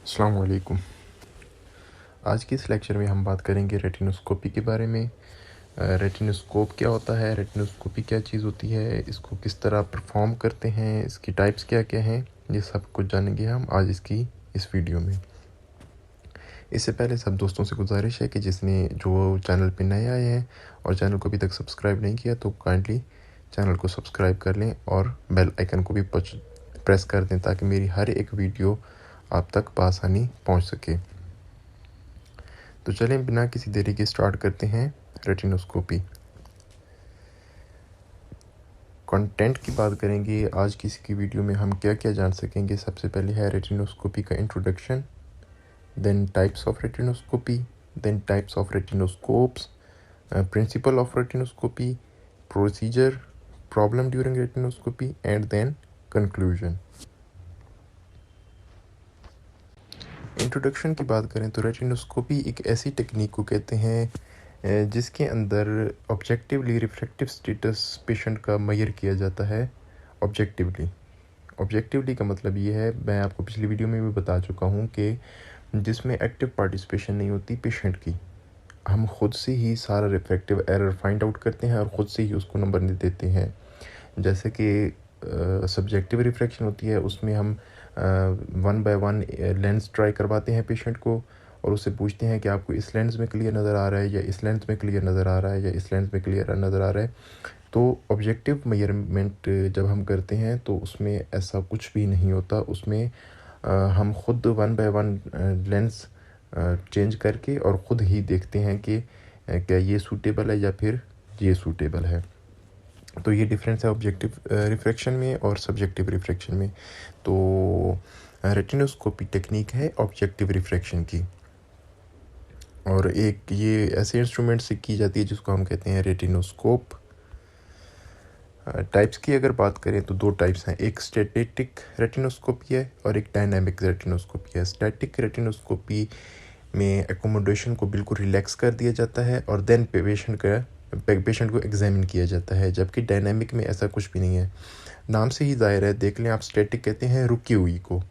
अस्सलाम वालेकुम। आज की इस लेक्चर में हम बात करेंगे रेटिनोस्कोपी के बारे में। रेटिनोस्कोप क्या होता है, रेटिनोस्कोपी क्या चीज़ होती है, इसको किस तरह परफॉर्म करते हैं, इसकी टाइप्स क्या क्या हैं, ये सब कुछ जानेंगे हम आज इसकी इस वीडियो में। इससे पहले सब दोस्तों से गुजारिश है कि जिसने जो चैनल पे नए आए हैं और चैनल को अभी तक सब्सक्राइब नहीं किया तो काइंडली चैनल को सब्सक्राइब कर लें और बेल आइकन को भी प्रेस कर दें ताकि मेरी हर एक वीडियो आप तक बआसानी पहुंच सके। तो चलें बिना किसी देरी के स्टार्ट करते हैं रेटिनोस्कोपी। कंटेंट की बात करेंगे आज की इसकी वीडियो में, हम क्या क्या जान सकेंगे। सबसे पहले है रेटिनोस्कोपी का introduction, then types of retinoscopy, then types of retinoscopes, principle of retinoscopy, procedure, problem during retinoscopy and then conclusion. Introduction की बात करें तो रेटिनोस्कोपी एक ऐसी टेक्निक को कहते हैं जिसके अंदर ऑब्जेक्टिवली रिफ्रैक्टिव स्टेटस पेशेंट का मेजर किया जाता है। ऑब्जेक्टिवली का मतलब ये है, मैं आपको पिछली वीडियो में भी बता चुका हूँ कि जिसमें एक्टिव पार्टिसिपेशन नहीं होती पेशेंट की, हम खुद से ही सारा रिफ्रैक्टिव एरर फाइंड आउट करते हैं और ख़ुद से ही उसको नंबर दे देते हैं। जैसे कि सब्जेक्टिव रिफ्रैक्शन होती है, उसमें हम 1 बाय 1 लेंस ट्राई करवाते हैं पेशेंट को और उससे पूछते हैं कि आपको इस लेंस में क्लियर नज़र आ रहा है या इस लेंस में क्लियर नज़र आ रहा है या इस लेंस में क्लियर नज़र आ रहा है। तो ऑब्जेक्टिव मेजरमेंट जब हम करते हैं तो उसमें ऐसा कुछ भी नहीं होता। उसमें हम खुद 1 बाय 1 लेंस चेंज करके और ख़ुद ही देखते हैं कि क्या ये सूटेबल है या फिर ये सूटेबल है। तो ये डिफरेंस है ऑब्जेक्टिव रिफ्रैक्शन में और सब्जेक्टिव रिफ्रैक्शन में। तो रेटिनोस्कोपी टेक्निक है ऑब्जेक्टिव रिफ्रैक्शन की, और एक ये ऐसे इंस्ट्रूमेंट से की जाती है जिसको हम कहते हैं रेटिनोस्कोप। टाइप्स की अगर बात करें तो दो टाइप्स हैं, एक स्टैटिक रेटिनोस्कोपी है और एक डायनामिक रेटिनोस्कोपी है। स्टैटिक रेटिनोस्कोपी में एकोमोडेशन को बिल्कुल रिलैक्स कर दिया जाता है और देन पेशेंट को एग्जामिन किया जाता है, जबकि डायनामिक में ऐसा कुछ भी नहीं है। नाम से ही ज़ाहिर है, देख लें आप, स्टैटिक कहते हैं रुकी हुई को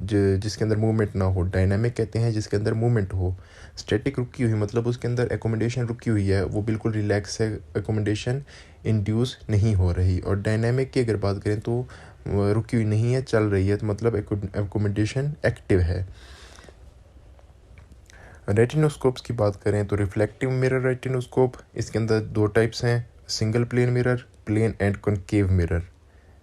जिसके अंदर मूवमेंट ना हो, डायनामिक कहते हैं जिसके अंदर मूवमेंट हो। स्टैटिक रुकी हुई मतलब उसके अंदर एकोमोडेशन रुकी हुई है, वो बिल्कुल रिलैक्स है, एकोमोडेशन इंड्यूस नहीं हो रही। और डायनामिक की अगर बात करें तो रुकी हुई नहीं है, चल रही है, तो मतलब एकोमोडेशन एक्टिव है। रेटिनोस्कोप्स की बात करें तो रिफ्लेक्टिव मिरर रेटिनोस्कोप, इसके अंदर दो टाइप्स हैं, single plane mirror, plane and concave mirror.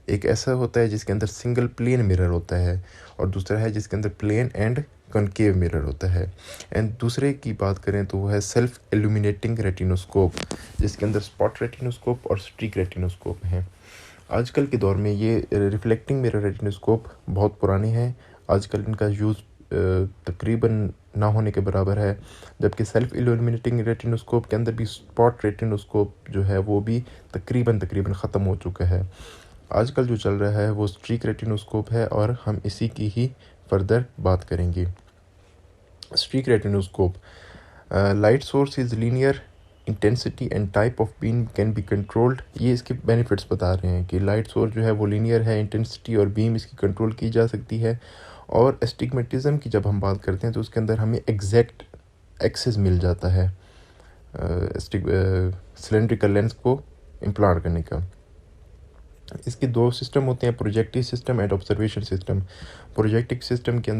एक ऐसा होता है जिसके अंदर सिंगल प्लेन मिरर होता है और दूसरा है जिसके अंदर प्लेन एंड कॉनकेव मिरर होता है। एंड दूसरे की बात करें तो वो है सेल्फ इल्यूमिनेटिंग रेटिनोस्कोप, जिसके अंदर स्पॉट रेटिनोस्कोप और स्ट्रीक रेटिनोस्कोप हैं। आजकल के दौर में ये रिफ्लेक्टिंग मिरर रेटिनोस्कोप बहुत पुराने हैं, आजकल इनका यूज़ तकरीबन ना होने के बराबर है, जबकि सेल्फ इल्यूमिनेटिंग रेटिनोस्कोप के अंदर भी स्पॉट रेटिनोस्कोप जो है वो भी तकरीबन ख़त्म हो चुका है। आजकल जो चल रहा है वो स्ट्रीक रेटिनोस्कोप है और हम इसी की ही फर्दर बात करेंगे। Streak retinoscope, light source is linear, intensity and type of beam can be controlled. ये इसके बेनिफिट्स बता रहे हैं कि लाइट सोर्स जो है वो लीनियर है, इंटेंसिटी और बीम इसकी कंट्रोल की जा सकती है। और एस्टिग्मेटिज्म की जब हम बात करते हैं तो उसके अंदर हमें एग्जैक्ट एक्सेस मिल जाता है सिलेंड्रिकल लेंस को इम्प्लांट करने का। इसके दो सिस्टम होते हैं, projective system and observation system. Projective system के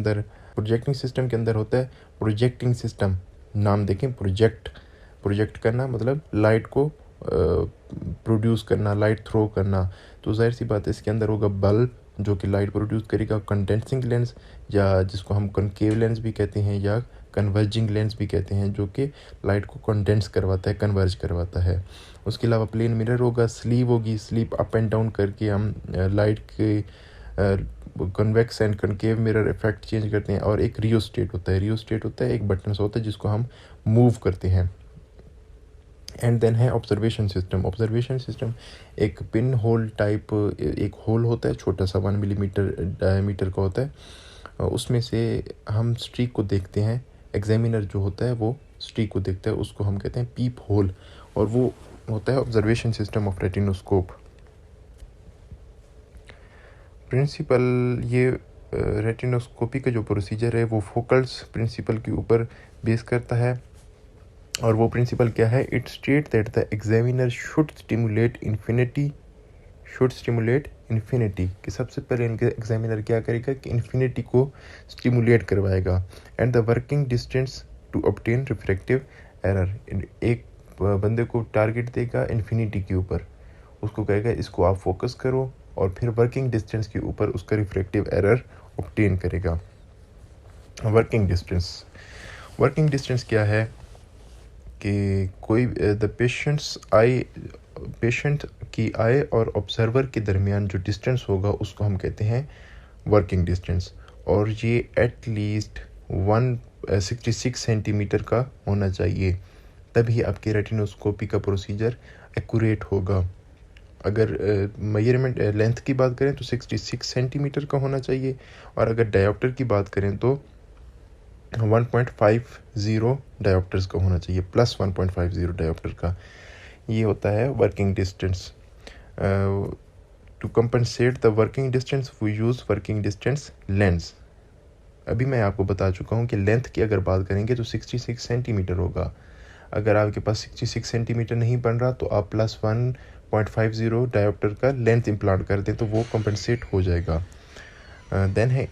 अंदर होता है प्रोजेक्टिंग सिस्टम, नाम देखें, प्रोजेक्ट करना मतलब लाइट को प्रोड्यूस करना, लाइट थ्रो करना। तो जाहिर सी बात है इसके अंदर होगा बल्ब जो कि लाइट प्रोड्यूस करेगा, कंडेंसिंग लेंस या जिसको हम कॉनकेव लेंस भी कहते हैं या कन्वर्जिंग लेंस भी कहते हैं, जो कि लाइट को कंडेंस करवाता है, कन्वर्ज करवाता है। उसके अलावा प्लेन मिरर होगा, स्लीव होगी, स्लीव अप एंड डाउन करके हम लाइट के convex and concave mirror effect change करते हैं। और एक रियोस्टेट होता है, एक बटन होता है जिसको हम मूव करते हैं। एंड देन है ऑब्जर्वेशन सिस्टम एक पिन होल टाइप एक होल होता है, छोटा सा 1 मिलीमीटर डायमीटर का होता है, उसमें से हम स्ट्रीक को देखते हैं। एग्जामिनर जो होता है वो स्ट्रीक को देखता है, उसको हम कहते हैं पीप होल, और वो होता है observation system of retinoscope. Principle, ये रेटिनोस्कोपी का जो प्रोसीजर है वो फोकल्स प्रिंसिपल के ऊपर बेस करता है, और वो प्रिंसिपल क्या है? It state that the examiner should stimulate infinity, कि सबसे पहले इनके एग्जामिनर क्या करेगा कि इन्फिनिटी को स्टिमुलेट करवाएगा, and the working distance to obtain refractive error. एक बंदे को टारगेट देगा इन्फिनिटी के ऊपर, उसको कहेगा इसको आप फोकस करो, और फिर वर्किंग डिस्टेंस के ऊपर उसका रिफ्रैक्टिव एरर ऑब्टेन करेगा। वर्किंग डिस्टेंस क्या है कि कोई द पेशेंट की आई और ऑब्जर्वर के दरमियान जो डिस्टेंस होगा उसको हम कहते हैं वर्किंग डिस्टेंस, और ये एट लीस्ट 166 सेंटीमीटर का होना चाहिए, तभी आपकी रेटिनोस्कोपी का प्रोसीजर एक्यूरेट होगा। अगर मेजरमेंट लेंथ की बात करें तो 66 सेंटीमीटर का होना चाहिए, और अगर डायोप्टर की बात करें तो 1.50 डायोप्टर्स का होना चाहिए, प्लस 1.50 डायोप्टर का। ये होता है working distance. To compensate the working distance we use working distance lens. अभी मैं आपको बता चुका हूँ कि लेंथ की अगर बात करेंगे तो 66 सेंटीमीटर होगा। अगर आपके पास 66 सेंटीमीटर नहीं बन रहा तो आप प्लस 1.50 डायोप्टर का लेंथ इम्प्लांट कर दें तो वो कंपनसेट हो जाएगा। देन है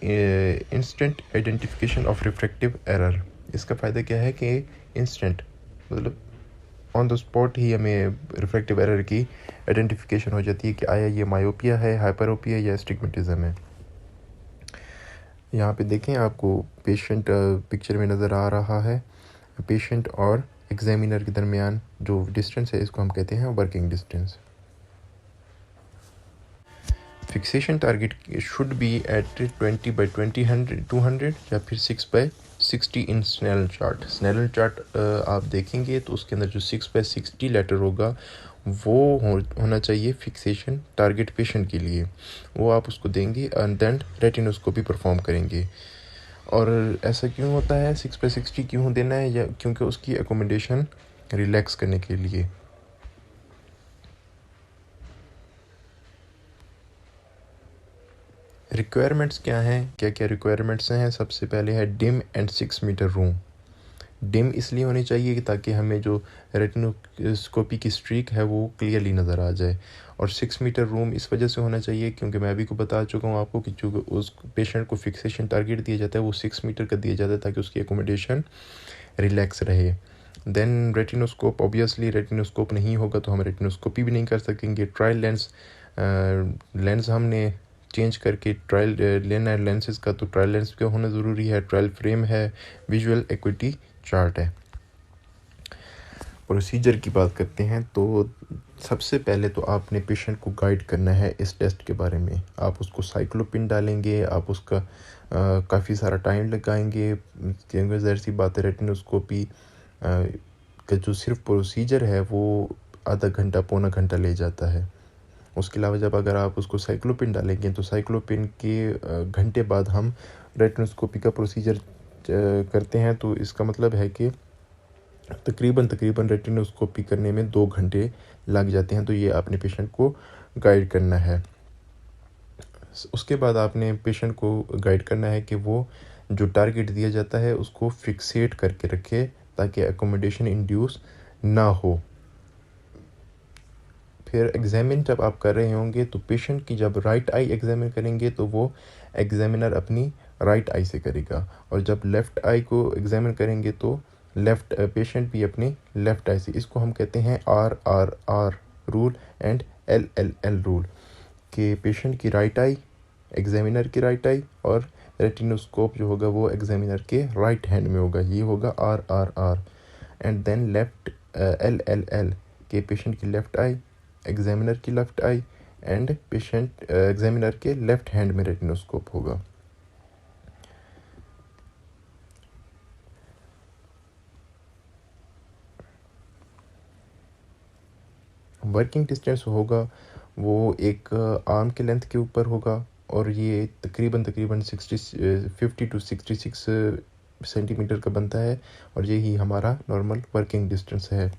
instant identification of refractive error. इसका फ़ायदा क्या है कि इंस्टेंट मतलब ऑन द स्पॉट ही हमें रिफ्रैक्टिव एरर की आइडेंटिफिकेशन हो जाती है कि आया ये मायोपिया है, हाइपरोपिया या एस्टिग्मेटिज्म है। यहाँ पे देखें आपको पेशेंट पिक्चर में नज़र आ रहा है। पेशेंट और एग्जामिनर के दरमियान जो डिस्टेंस है इसको हम कहते हैं working distance. Fixation target should be at 20 by 200 या फिर 6 by 60 इन स्नेलन चार्ट आप देखेंगे तो उसके अंदर जो 6 by 60 लेटर होगा वो होना चाहिए फिक्सेशन टारगेट पेशेंट के लिए। वो आप उसको देंगे एंड देन रेटिनोस्कोपी परफॉर्म करेंगे। और ऐसा क्यों होता है, 6 by 60 क्यों देना है? या क्योंकि उसकी एकोमोडेशन रिलैक्स करने के लिए। रिक्वायरमेंट्स क्या हैं, क्या क्या रिक्वायरमेंट्स हैं? सबसे पहले है dim and 6 metre room. Dim इसलिए होनी चाहिए कि ताकि हमें जो रेटिनोस्कोपी की स्ट्रीक है वो क्लियरली नज़र आ जाए, और 6 मीटर रूम इस वजह से होना चाहिए क्योंकि मैं अभी को बता चुका हूँ आपको कि चूँकि उस पेशेंट को फिक्सेशन टारगेट दिया जाता है वो 6 मीटर का दिया जाता है ताकि उसकी एकोमोडेशन रिलैक्स रहे। देन रेटिनोस्कोप, ऑब्वियसली रेटिनोस्कोप नहीं होगा तो हम रेटिनोस्कोपी भी नहीं कर सकेंगे। ट्रायल लेंस हमने चेंज करके ट्रायल लेना है लेंसेज का, तो ट्रायल लेंस का होना ज़रूरी है। ट्रायल फ्रेम है, विजुअल एक्विटी चार्ट है। प्रोसीजर की बात करते हैं तो सबसे पहले तो आपने पेशेंट को गाइड करना है इस टेस्ट के बारे में। आप उसको साइक्लोपिन डालेंगे, आप उसका काफ़ी सारा टाइम लगाएंगे क्योंकि ज़ाहिर सी बात है रेटिनोस्कोपी का जो सिर्फ प्रोसीजर है वो आधा घंटा पौना घंटा ले जाता है। उसके अलावा जब अगर आप उसको साइक्लोपिन डालेंगे तो साइक्लोपिन के घंटे बाद हम रेटिनोस्कोपी का प्रोसीजर करते हैं, तो इसका मतलब है कि तकरीबन रेटिनोस्कोपी करने में 2 घंटे लग जाते हैं। तो ये आपने पेशेंट को गाइड करना है। उसके बाद आपने पेशेंट को गाइड करना है कि वो जो टारगेट दिया जाता है उसको फिक्सेट करके रखे ताकि एकोमोडेशन इंड्यूस ना हो। फिर एग्जामिन जब आप कर रहे होंगे तो पेशेंट की जब राइट आई एग्जामिन करेंगे तो वो एग्जामिनर अपनी राइट आई से करेगा, और जब लेफ़्ट आई को एग्जामिन करेंगे तो लेफ़्ट पेशेंट भी अपनी लेफ़्ट आई से। इसको हम कहते हैं RRR rule and LLL rule, कि पेशेंट की राइट आई एग्जामिनर की राइट आई और रेटिनोस्कोप जो होगा वो एग्जामिनर के राइट हैंड में होगा। ये होगा RRR। And then left LLL, के पेशेंट की लेफ़्ट आई एग्जामिनर की left eye and patient examiner के लेफ़्ट हैंड में रेटिनोस्कोप होगा। वर्किंग डिस्टेंस होगा वो एक आर्म के लेंथ के ऊपर होगा, और ये तकरीबन 50 to 66 सेंटीमीटर का बनता है, और यही हमारा नॉर्मल वर्किंग डिस्टेंस है।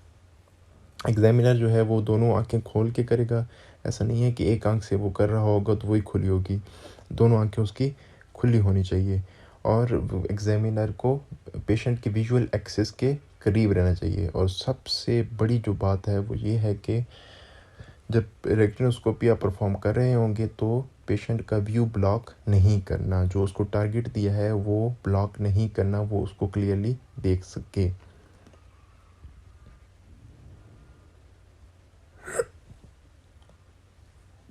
एग्जामिनर जो है वो दोनों आंखें खोल के करेगा। ऐसा नहीं है कि एक आंख से वो कर रहा होगा तो वही खुली होगी, दोनों आंखें उसकी खुली होनी चाहिए और एग्जामिनर को पेशेंट के विजुअल एक्सिस के करीब रहना चाहिए। और सबसे बड़ी जो बात है वो ये है कि जब रेटिनोस्कोपी आप परफॉर्म कर रहे होंगे तो पेशेंट का व्यू ब्लॉक नहीं करना, जो उसको टारगेट दिया है वो ब्लॉक नहीं करना, वो उसको क्लियरली देख सके।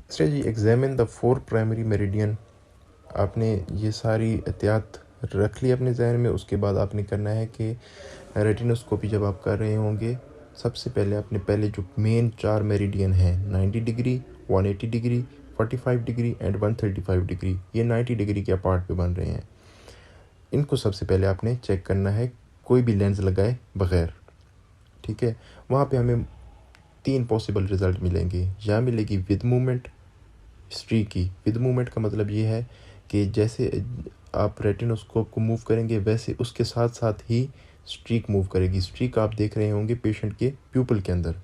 तीसरा जी, एग्जामिन द 4 प्राइमरी मेरिडियन। आपने ये सारी एहतियात रख ली अपने जहन में। उसके बाद आपने करना है कि रेटिनोस्कोपी जब आप कर रहे होंगे, सबसे पहले आपने जो मेन 4 मेरिडियन हैं 90 degree, 180 degree, 45 degree and 135 degree, ये 90 डिग्री के अपार्ट पे बन रहे हैं। इनको सबसे पहले आपने चेक करना है कोई भी लेंस लगाए बगैर। ठीक है, वहाँ पे हमें 3 पॉसिबल रिज़ल्ट मिलेंगे। या मिलेगी विद मूवमेंट स्ट्रीक की। विद मूवमेंट का मतलब ये है कि जैसे आप रेटिनोस्कोप को मूव करेंगे वैसे उसके साथ साथ ही स्ट्रीक मूव करेगी। स्ट्रीक आप देख रहे होंगे पेशेंट के प्यूपल के अंदर।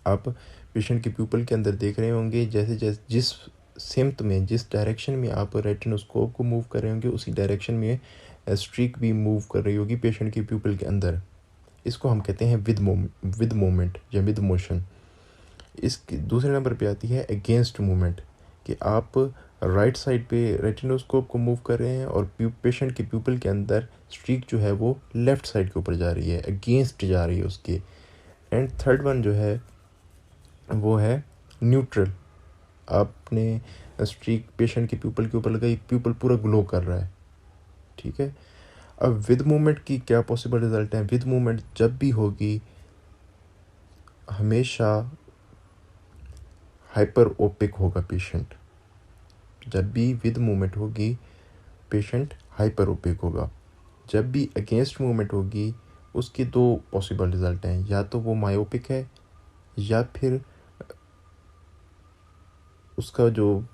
आप पेशेंट के प्यूपल के अंदर देख रहे होंगे जैसे जैसे जिस सिम्त में, जिस डायरेक्शन में आप रेटिनोस्कोप को मूव कर रहे होंगे उसी डायरेक्शन में स्ट्रीक भी मूव कर रही होगी पेशेंट के प्यूपल के अंदर। इसको हम कहते हैं विद मूवमेंट या विद मोशन। इसके दूसरे नंबर पे आती है अगेंस्ट मूवमेंट, कि आप राइट साइड पे रेटिनोस्कोप को मूव कर रहे हैं और पेशेंट के प्यूपल के अंदर स्ट्रीक जो है वो लेफ़्ट साइड के ऊपर जा रही है, अगेंस्ट जा रही है उसके। एंड थर्ड वन जो है वो है न्यूट्रल। आपने स्ट्रीक पेशेंट के प्यूपल के ऊपर लगाई, प्यूपल पूरा ग्लो कर रहा है। ठीक है, अब विद मूवमेंट की क्या पॉसिबल रिजल्ट है। विद मूवमेंट जब भी होगी हमेशा हाइपर ओपिक होगा पेशेंट। जब भी विद मूवमेंट होगी पेशेंट हाइपर ओपिक होगा। जब भी अगेंस्ट मूवमेंट होगी उसके 2 पॉसिबल रिजल्ट हैं, या तो वो मायोपिक है या फिर उसका जो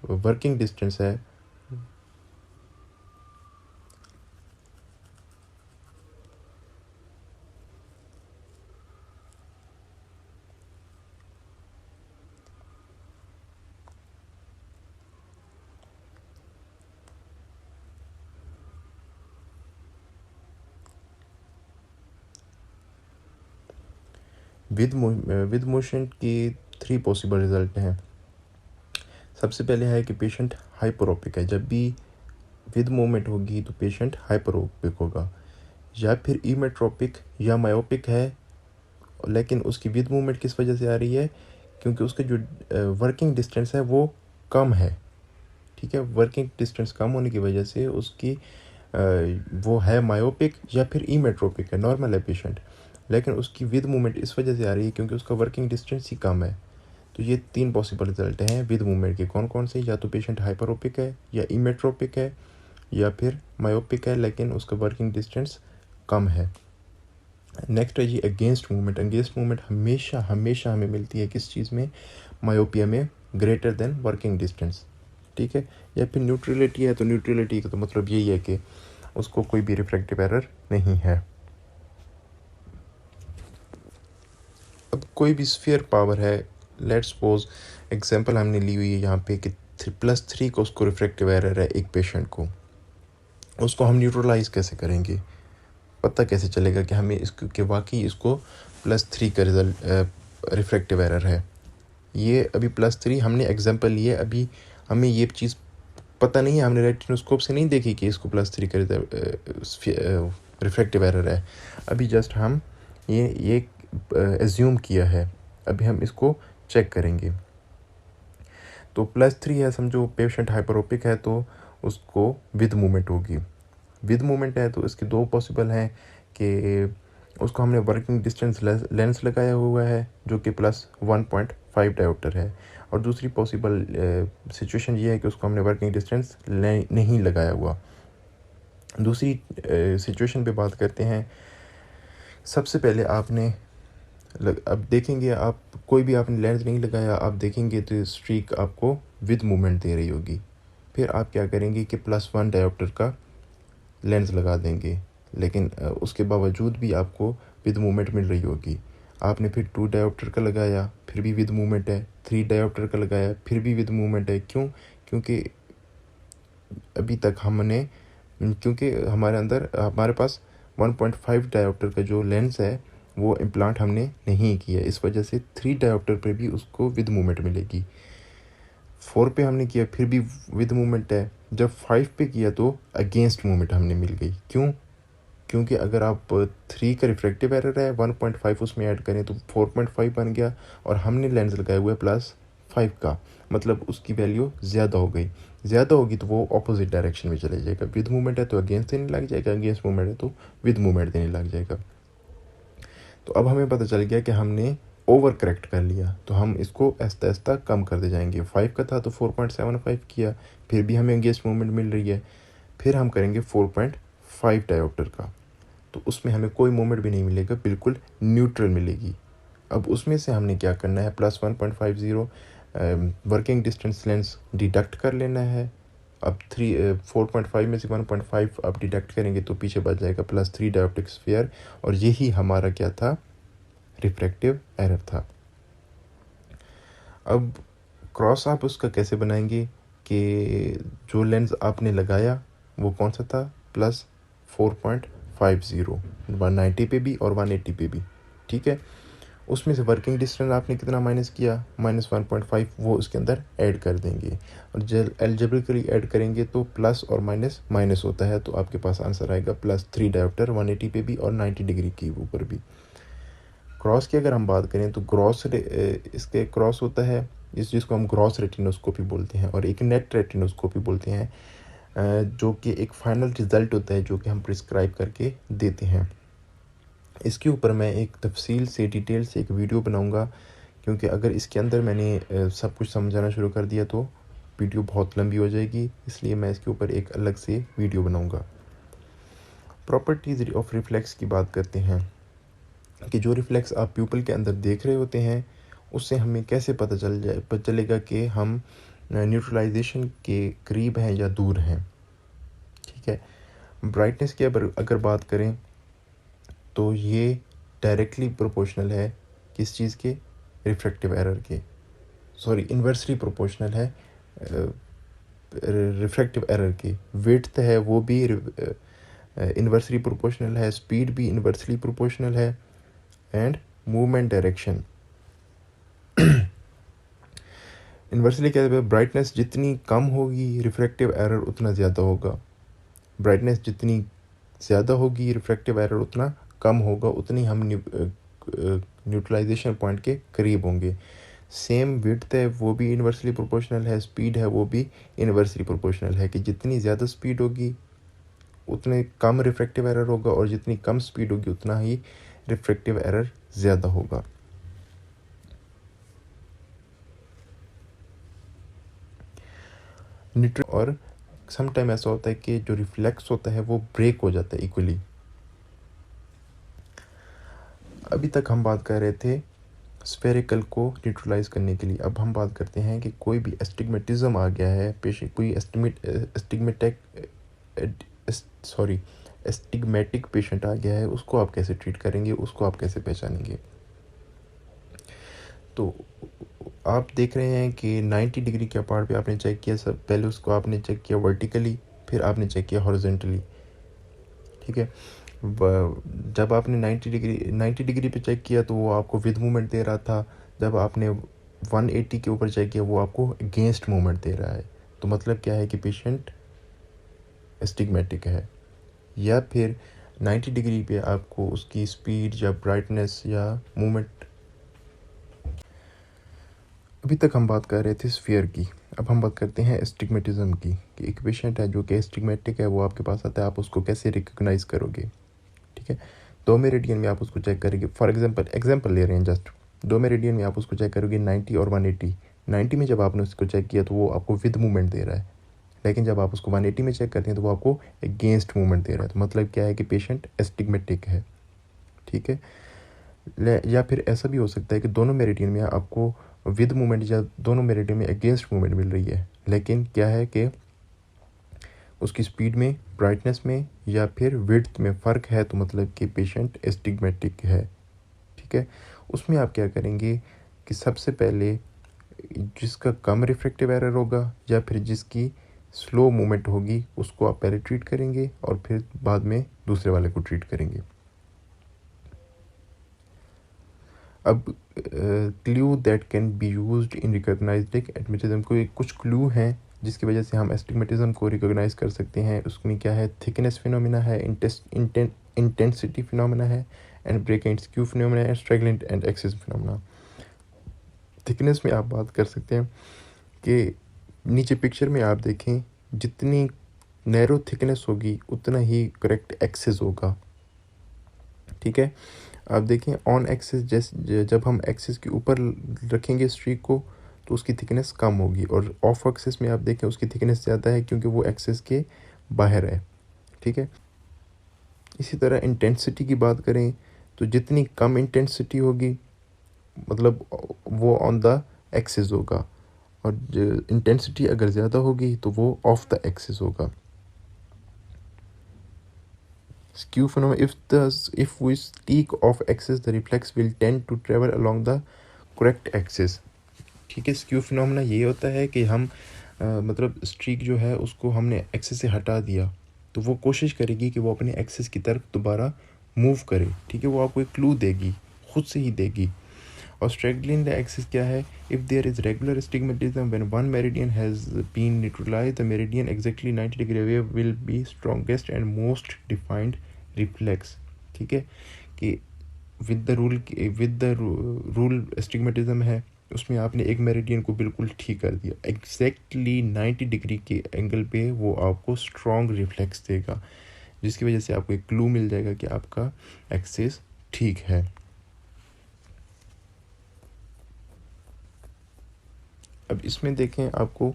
वर्किंग डिस्टेंस है विद मोशन की 3 पॉसिबल रिजल्ट हैं। सबसे पहले है कि पेशेंट हाइपरोपिक है। जब भी विद मूवमेंट होगी तो पेशेंट हाइपरोपिक होगा। या फिर इमेट्रोपिक या मायोपिक है, लेकिन उसकी विद मूवमेंट किस वजह से आ रही है, क्योंकि उसका जो वर्किंग डिस्टेंस है वो कम है। ठीक है, वर्किंग डिस्टेंस कम होने की वजह से उसकी वो है मायोपिक या फिर इमेट्रोपिक है, नॉर्मल है पेशेंट, लेकिन उसकी विद मूवमेंट इस वजह से आ रही है क्योंकि उसका वर्किंग डिस्टेंस ही कम है। तो ये 3 पॉसिबल रिजल्ट हैं विद मूवमेंट के। कौन कौन से, या तो पेशेंट हाइपरोपिक है या इमेट्रोपिक है या फिर मायोपिक है लेकिन उसका वर्किंग डिस्टेंस कम है। नेक्स्ट है जी अगेंस्ट मूवमेंट। अगेंस्ट मूवमेंट हमेशा हमेशा हमें मिलती है किस चीज़ में, मायोपिया में, ग्रेटर देन वर्किंग डिस्टेंस। ठीक है, या फिर न्यूट्रलिटी है तो न्यूट्रलिटी का तो मतलब यही है कि उसको कोई भी रिफ्रैक्टिव एरर नहीं है। अब कोई भी स्फीयर पावर है, लेट्स सपोज एग्जांपल हमने ली हुई है यहाँ पे कि +3 को उसको रिफ्रैक्टिव एरर है एक पेशेंट को, उसको हम न्यूट्रलाइज कैसे करेंगे, पता कैसे चलेगा कि हमें इसको कि वाकई इसको +3 का रिजल्ट रिफ्रैक्टिव एरर है। ये अभी +3 हमने एग्जांपल लिए, अभी हमें ये चीज़ पता नहीं है, हमने रेटिनोस्कोप से नहीं देखी कि इसको +3 का रिफ्रैक्टिव एरर है। अभी जस्ट हम ये एज्यूम किया है, अभी हम इसको चेक करेंगे। तो +3 है, समझो पेशेंट हाइपरोपिक है तो उसको विद मूवमेंट होगी। विद मूवमेंट है तो इसके 2 पॉसिबल हैं कि उसको हमने वर्किंग डिस्टेंस लेंस लगाया हुआ है जो कि +1.5 डायोप्टर है, और दूसरी पॉसिबल सिचुएशन ये है कि उसको हमने वर्किंग डिस्टेंस नहीं लगाया हुआ। दूसरी सिचुएशन पे बात करते हैं। सबसे पहले आपने अब देखेंगे, आप कोई भी आपने लेंस नहीं लगाया, आप देखेंगे तो स्ट्रीक आपको विद मूवमेंट दे रही होगी। फिर आप क्या करेंगे कि +1 डायोप्टर का लेंस लगा देंगे, लेकिन उसके बावजूद भी आपको विद मूवमेंट मिल रही होगी। आपने फिर 2 डायोप्टर का लगाया, फिर भी विद मूवमेंट है। 3 डायोप्टर का लगाया, फिर भी विद मूवमेंट है। क्यों? क्योंकि अभी तक हमने, क्योंकि हमारे पास 1.5 डायोप्टर का जो लेंस है वो इम्प्लांट हमने नहीं किया, इस वजह से 3 डायोप्टर पे भी उसको विद मूवमेंट मिलेगी। 4 पे हमने किया फिर भी विद मूवमेंट है, जब 5 पे किया तो अगेंस्ट मूवमेंट हमने मिल गई। क्यों? क्योंकि अगर आप 3 का रिफ्रैक्टिव एरर है 1.5 उसमें ऐड करें तो 4.5 बन गया, और हमने लेंस लगाया हुआ है +5 का, मतलब उसकी वैल्यू ज़्यादा हो गई। ज़्यादा होगी तो वो ऑपोजिट डायरेक्शन में चले जाएगा, विद मूवमेंट है तो अगेंस्ट देने लग जाएगा, अगेंस्ट मूवमेंट है तो विद मूवमेंट देने लग जाएगा। तो अब हमें पता चल गया कि हमने ओवर करेक्ट कर लिया, तो हम इसको आहिस्ता आहिस्ता कम करते जाएंगे। 5 का था तो 4.75 किया, फिर भी हमें अगेंस्ट मूवमेंट मिल रही है। फिर हम करेंगे 4.5 डायोप्टर का, तो उसमें हमें कोई मूवमेंट भी नहीं मिलेगा, बिल्कुल न्यूट्रल मिलेगी। अब उसमें से हमने क्या करना है, +1.50 वर्किंग डिस्टेंस लेंस डिडक्ट कर लेना है। अब 4.5 में से 1.5 आप डिडक्ट करेंगे तो पीछे बच जाएगा +3 डायोप्टिक स्फीयर, और यही हमारा क्या था, रिफ्रैक्टिव एरर था। अब क्रॉस आप उसका कैसे बनाएंगे कि जो लेंस आपने लगाया वो कौन सा था, +4.50, 190 पे भी और 180 पे भी, ठीक है। उसमें से वर्किंग डिस्टेंस आपने कितना माइनस किया, -1.5, वो उसके अंदर ऐड कर देंगे, और जब एल्जेब्रिकली ऐड करेंगे तो प्लस और माइनस माइनस होता है, तो आपके पास आंसर आएगा +3 डायोप्टर 180 पे भी और 90 डिग्री के ऊपर भी। क्रॉस की अगर हम बात करें तो इसके क्रॉस होता है जिसको हम ग्रॉस रेटिनोस्कोपी बोलते हैं, और एक नेट रेटिनोस्कोपी बोलते हैं, जो कि एक फाइनल रिज़ल्ट होता है जो कि हम प्रिस्क्राइब करके देते हैं। इसके ऊपर मैं एक तफसील से डिटेल से एक वीडियो बनाऊंगा, क्योंकि अगर इसके अंदर मैंने सब कुछ समझाना शुरू कर दिया तो वीडियो बहुत लंबी हो जाएगी, इसलिए मैं इसके ऊपर एक अलग से वीडियो बनाऊंगा। प्रॉपर्टीज़ ऑफ रिफ्लेक्स की बात करते हैं कि जो रिफ्लेक्स आप प्यूपल के अंदर देख रहे होते हैं उससे हमें कैसे पता चलेगा कि हम न्यूट्रलाइजेशन के करीब हैं या दूर हैं, ठीक है। ब्राइटनेस की अगर बात करें तो ये डायरेक्टली प्रोपोर्शनल है किस चीज़ के, रिफ्रैक्टिव एरर के, सॉरी इन्वर्सली प्रोपोर्शनल है रिफ्रैक्टिव एरर के। विड्थ है वो भी इन्वर्सली प्रोपोर्शनल है, स्पीड भी इन्वर्सली प्रोपोर्शनल है, एंड मूवमेंट डायरेक्शन इन्वर्सली क्या है, ब्राइटनेस जितनी कम होगी रिफ्रैक्टिव एरर उतना ज़्यादा होगा, ब्राइटनेस जितनी ज़्यादा होगी रिफ्रैक्टिव एरर उतना कम होगा, उतनी हम न्यूट्रलाइजेशन पॉइंट के करीब होंगे। सेम विड्थ है वो भी इन्वर्सली प्रोपोर्शनल है, स्पीड है वो भी इन्वर्सली प्रोपोर्शनल है, कि जितनी ज़्यादा स्पीड होगी उतने कम रिफ्रैक्टिव एरर होगा, और जितनी कम स्पीड होगी उतना ही रिफ्रैक्टिव एरर ज़्यादा होगा। और सम टाइम ऐसा होता है कि जो रिफ्लेक्स होता है वो ब्रेक हो जाता है इक्वली। अभी तक हम बात कर रहे थे स्फेरिकल को न्यूट्रलाइज करने के लिए, अब हम बात करते हैं कि कोई भी एस्टिग्मेटिज्म आ गया है पेशेंट, कोई एस्टिग्मेटिक पेशेंट आ गया है, उसको आप कैसे ट्रीट करेंगे, उसको आप कैसे पहचानेंगे। तो आप देख रहे हैं कि 90 डिग्री के अपार्ट पे आपने चेक किया, सब पहले उसको आपने चेक किया वर्टिकली, फिर आपने चेक किया हॉरिजॉन्टली, ठीक है। जब आपने 90 डिग्री पे चेक किया तो वो आपको विद मूवमेंट दे रहा था, जब आपने 180 के ऊपर चेक किया वो आपको अगेंस्ट मूवमेंट दे रहा है, तो मतलब क्या है कि पेशेंट एस्टिग्मेटिक है। या फिर 90 डिग्री पे आपको उसकी स्पीड या ब्राइटनेस या मूवमेंट, अभी तक हम बात कर रहे थे स्फीयर की, अब हम बात करते हैं एस्टिग्मेटिज्म की, कि एक पेशेंट है जो कि एस्टिग्मेटिक है, वो आपके पास आता है, आप उसको कैसे रिकॉग्नाइज करोगे, ठीक है। 2 मेरिडियन में आप उसको चेक करेंगे, फॉर एग्जांपल ले रहे हैं जस्ट, 2 मेरिडियन में आप उसको चेक करोगे 90 और 180। 90 में जब आपने उसको चेक किया तो वो आपको विद मूवमेंट दे रहा है, लेकिन जब आप उसको 180 में चेक करते हैं तो वो आपको अगेंस्ट मूवमेंट दे रहा है, तो मतलब क्या है कि पेशेंट एस्टिग्मेटिक है, ठीक है। या फिर ऐसा भी हो सकता है कि दोनों मेरिडियन में आपको विद मूवमेंट या दोनों मेरिडियन में अगेंस्ट मूवमेंट मिल रही है, लेकिन क्या है कि उसकी स्पीड में, ब्राइटनेस में या फिर विड्थ में फ़र्क है, तो मतलब कि पेशेंट एस्टिग्मेटिक है, ठीक है। उसमें आप क्या करेंगे कि सबसे पहले जिसका कम रिफ्रैक्टिव एरर होगा या फिर जिसकी स्लो मूवमेंट होगी उसको आप पहले ट्रीट करेंगे और फिर बाद में दूसरे वाले को ट्रीट करेंगे। अब clue that can be used in recognized astigmatism, को कुछ क्लू हैं जिसकी वजह से हम एस्टिग्मेटिज्म को रिकॉग्नाइज कर सकते हैं। उसमें क्या है, थिकनेस फिनोमिना है, इंटेंसिटी फिनोमिना है, and break and skew phenomena है, straddling and axis phenomena. Thickness में आप बात कर सकते हैं कि नीचे पिक्चर में आप देखें, जितनी नैरो थिकनेस होगी उतना ही करेक्ट एक्सेस होगा। ठीक है, आप देखें ऑन एक्सिस जब हम एक्सिस के ऊपर रखेंगे स्ट्रीक को तो उसकी थिकनेस कम होगी, और ऑफ एक्सिस में आप देखें उसकी थिकनेस ज़्यादा है क्योंकि वो एक्सिस के बाहर है। ठीक है, इसी तरह इंटेंसिटी की बात करें तो जितनी कम इंटेंसिटी होगी मतलब वो ऑन द एक्सिस होगा, और इंटेंसिटी अगर ज़्यादा होगी तो वो ऑफ द एक्सिस होगा। Skew phenomenon, if we speak of axis, the reflex will tend to travel along the correct axis। ठीक है, स्क्यू फिनोमेना ये होता है कि हम मतलब स्ट्रीक जो है उसको हमने एक्सिस से हटा दिया तो वो कोशिश करेगी कि वो अपने एक्सिस की तरफ दोबारा मूव करे। ठीक है, वो आपको एक क्लू देगी, खुद से ही देगी। और स्ट्रेगलिंग द एक्सिस क्या है, if there is regular astigmatism when one meridian has been neutralized, the meridian exactly 90 degree away will be strongest and most defined reflex. ठीक है, कि विद द रूल एस्टिग्मेटिज्म है उसमें आपने एक मेरिडियन को बिल्कुल ठीक कर दिया, एग्जैक्टली 90 डिग्री के एंगल पे वो आपको स्ट्रॉन्ग रिफ्लेक्स देगा, जिसकी वजह से आपको एक क्लू मिल जाएगा कि आपका एक्सिस ठीक है। अब इसमें देखें, आपको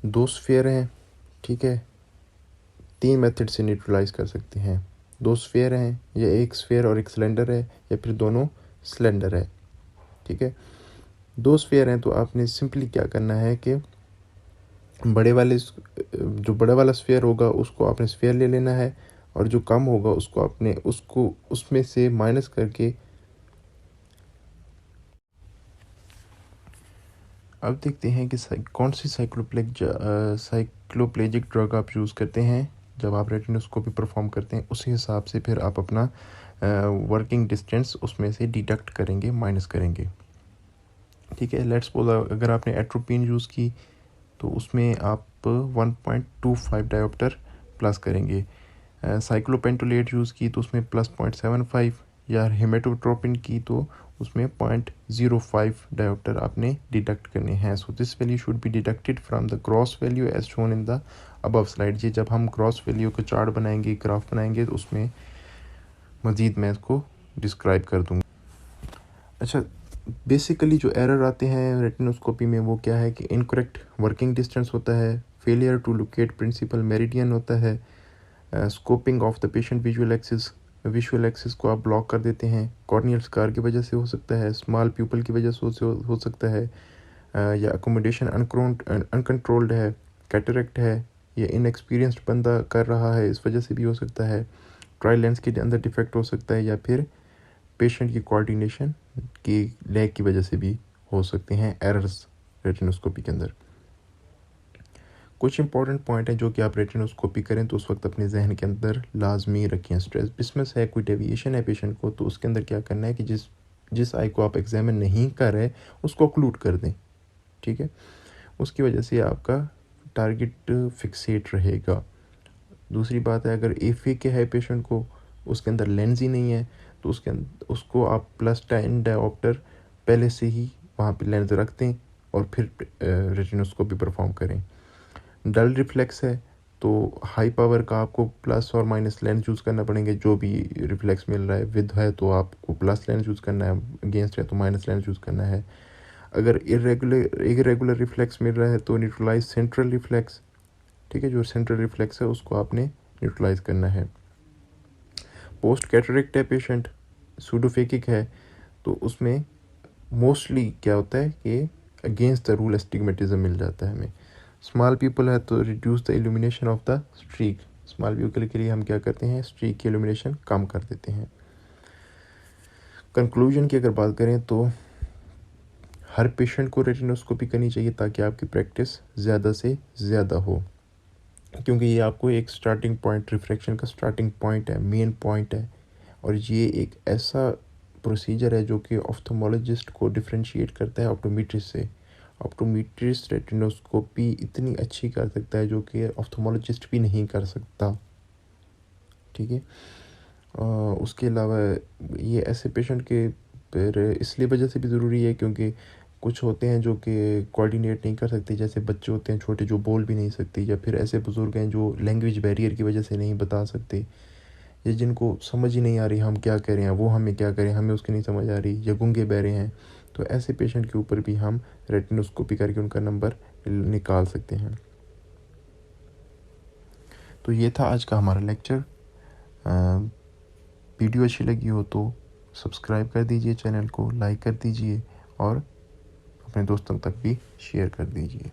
दो स्फीयर हैं। ठीक है, तीन मेथड से न्यूट्रलाइज कर सकते हैं। दो स्फीयर हैं, या एक स्फीयर और एक सिलेंडर है, या फिर दोनों सिलेंडर है। ठीक है, दो स्फीयर हैं तो आपने सिंपली क्या करना है कि जो बड़ा वाला स्फीयर होगा उसको आपने स्फीयर ले लेना है, और जो कम होगा उसको आपने उसमें से माइनस करके। अब देखते हैं कि कौन सी साइक्लोप्लेजिक ड्रग आप यूज़ करते हैं जब आप रेटिनोस्कोपी परफॉर्म करते हैं। उसी हिसाब से फिर आप अपना वर्किंग डिस्टेंस उसमें से डिडक्ट करेंगे, माइनस करेंगे। ठीक है, लेट्स सपोज अगर आपने एट्रोपिन यूज़ की तो उसमें आप 1.25 डायोप्टर प्लस करेंगे। साइक्लोपेंटोलेट यूज़ की तो उसमें +0.75, या हेमेटोट्रोपिन की तो उसमें 0.05 डायोप्टर आपने डिडक्ट करने हैं। So this value should be deducted from the gross value as shown in the above slide. ये जब हम ग्रॉस वैल्यू का चार्ट बनाएंगे, ग्राफ बनाएंगे, तो उसमें मज़ीद मैं इसको डिस्क्राइब कर दूँगा। अच्छा, बेसिकली जो एरर आते हैं रेटिनोस्कोपी में वो क्या है कि इनकरेक्ट वर्किंग डिस्टेंस होता है, failure to locate principal meridian होता है, scoping of the patient visual axis को आप ब्लॉक कर देते हैं, कॉर्नियल स्कार की वजह से हो सकता है, स्मॉल प्यूपल की वजह से हो सकता है, या अकोमोडेशन अनकंट्रोल्ड है, कैटरेक्ट है, या इनएक्सपीरियंस्ड बंदा कर रहा है इस वजह से भी हो सकता है, ट्राई लेंस के अंदर डिफेक्ट हो सकता है, या फिर पेशेंट की कोऑर्डिनेशन की लैग की वजह से भी हो सकते हैं एरर्स रेटिनोस्कोपी के अंदर। कुछ इंपॉर्टेंट पॉइंट हैं जो कि आप रेटिनोस्कोपी करें तो उस वक्त अपने जहन के अंदर लाजमी रखें। स्ट्रेस बिस्मस है, कोई डेविएशन है पेशेंट को, तो उसके अंदर क्या करना है कि जिस आई को आप एग्जामिन नहीं कर रहे उसको ऑक्लूड कर दें। ठीक है, उसकी वजह से आपका टारगेट फिक्सेट रहेगा। दूसरी बात है, अगर एफए के है पेशेंट को, उसके अंदर लेंस ही नहीं है, तो उसको आप +10 डायोप्टर पहले से ही वहाँ पे लेंस रख दें और फिर रेटिनोस्कोपी परफॉर्म करें। डल रिफ्लेक्स है तो हाई पावर का आपको प्लस और माइनस लेंस यूज़ करना पड़ेंगे। जो भी रिफ्लेक्स मिल रहा है, विद है तो आपको प्लस लेंस यूज़ करना है, अगेंस्ट है तो माइनस लेंस यूज़ करना है। अगर इरेगुलर रिफ्लेक्स मिल रहा है तो न्यूट्रलाइज सेंट्रल रिफ्लेक्स। ठीक है, जो सेंट्रल रिफ्लेक्स है उसको आपने न्यूट्रलाइज करना है। पोस्ट कैटरेक्ट है पेशेंट, सूडोफेकिक है, तो उसमें मोस्टली क्या होता है कि अगेंस्ट द रूल एस्टिग्मेटिज्म मिल जाता है हमें। स्मॉल पीपल है तो reduce the illumination of the streak. Small people के लिए हम क्या करते हैं, स्ट्रीक की इल्यूमिनेशन कम कर देते हैं। कंक्लूजन की अगर बात करें तो हर पेशेंट को रेटिनोस्कोपी करनी चाहिए ताकि आपकी प्रैक्टिस ज़्यादा से ज़्यादा हो, क्योंकि ये आपको एक स्टार्टिंग पॉइंट, रिफ्रैक्शन का स्टार्टिंग पॉइंट है, मेन पॉइंट है। और ये एक ऐसा प्रोसीजर है जो कि ऑप्थेल्मोलॉजिस्ट को डिफरेंशिएट करता है ऑप्टोमेट्रिस्ट से। ऑप्टोमेट्रिस्ट रेटिनोस्कोपी इतनी अच्छी कर सकता है जो कि ऑप्थेल्मोलॉजिस्ट भी नहीं कर सकता, ठीक है। उसके अलावा ये ऐसे पेशेंट के फिर इसलिए वजह से भी ज़रूरी है क्योंकि कुछ होते हैं जो कि कोऑर्डिनेट नहीं कर सकते, जैसे बच्चे होते हैं छोटे जो बोल भी नहीं सकते, या फिर ऐसे बुज़ुर्ग हैं जो लैंग्वेज बैरियर की वजह से नहीं बता सकते, या जिनको समझ ही नहीं आ रही हम क्या कह रहे हैं, वो हमें क्या करें, हमें उसकी नहीं समझ आ रही, या गूंगे बहरे हैं। तो ऐसे पेशेंट के ऊपर भी हम रेटिनोस्कोपी करके उनका नंबर निकाल सकते हैं। तो ये था आज का हमारा लेक्चर। वीडियो अच्छी लगी हो तो सब्सक्राइब कर दीजिए, चैनल को लाइक कर दीजिए और अपने दोस्तों तक भी शेयर कर दीजिए।